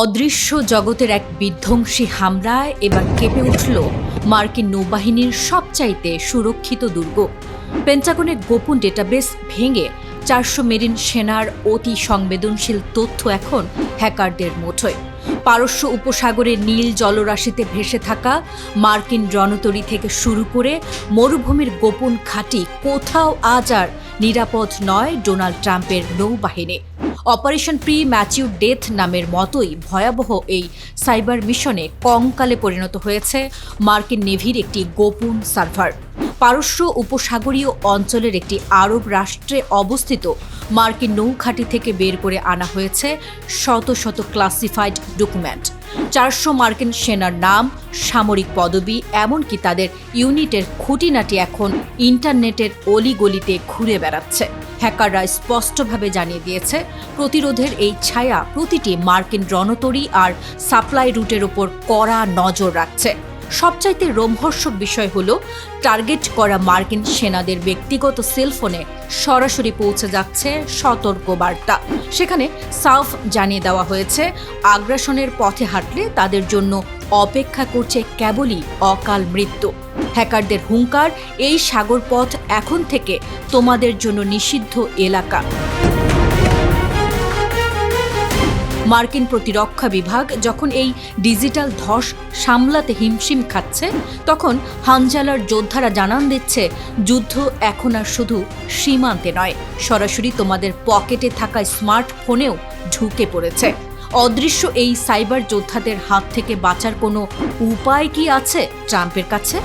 অদৃশ্য জগতের এক বিধ্বংসী হামলায় এবার কেঁপে উঠল মার্কিন নৌবাহিনীর সবচাইতে সুরক্ষিত দুর্গ। পেন্টাগনের গোপন ডেটাবেস ভেঙে 400 মেরিন সেনার অতি সংবেদনশীল তথ্য এখন হ্যাকারদের মুঠোয়। পারস্য উপসাগরের নীল জলরাশিতে ভেসে থাকা মার্কিন রণতরী থেকে শুরু করে মরুভূমির গোপন ঘাঁটি, কোথাও আজ আর নিরাপদ নয় ডোনাল্ড ট্রাম্পের নৌবাহিনী। অপারেশন প্রি ম্যাচিউর ডেথ নামের মতোই ভয়াবহ এই সাইবার মিশনে কঙ্কালে পরিণত হয়েছে মার্কিন নেভির একটি গোপন সার্ভার। পারস্য উপসাগরীয় অঞ্চলের একটি আরব রাষ্ট্রে অবস্থিত মার্কিন নৌঘাঁটি থেকে বের করে আনা হয়েছে শত শত ক্লাসিফাইড ডকুমেন্ট। 400 মার্কিন সেনার নাম, সামরিক পদবি, এমনকি তাদের ইউনিটের খুঁটিনাটি এখন ইন্টারনেটের অলিগলিতে ঘুরে বেড়াচ্ছে। হ্যাকাররা স্পষ্টভাবে জানিয়ে দিয়েছে, প্রতিরোধের এই ছায়া প্রতিটি মার্কিন রণতরী আর সাপ্লাই রুটের ওপর কড়া নজর রাখছে। সবচাইতে রোমহর্ষক বিষয় হলো, টার্গেট করা মার্কিন সেনাদের ব্যক্তিগত সেলফোনে সরাসরি পৌঁছে যাচ্ছে সতর্ক বার্তা। সেখানে সাফ জানিয়ে দেওয়া হয়েছে, আগ্রাসনের পথে হাঁটলে তাদের জন্য অপেক্ষা করছে কেবলই অকাল মৃত্যু। হ্যাকারদের হুঙ্কার, এই সাগরপথ এখন থেকে তোমাদের জন্য নিষিদ্ধ এলাকা। মার্কিন প্রতিরক্ষা বিভাগ যখন এই ডিজিটাল ধস সামলাতে হিমশিম খাচ্ছে, তখন হানজালার যোদ্ধারা জানান দিচ্ছে, যুদ্ধ এখন আর শুধু সীমান্তে নয়, সরাসরি তোমাদের পকেটে থাকা স্মার্টফোনেও ঢুকে পড়েছে। অদৃশ্য এই সাইবার যোদ্ধাদের হাত থেকে বাঁচার কোনো উপায় কি আছে ট্রাম্পের কাছে?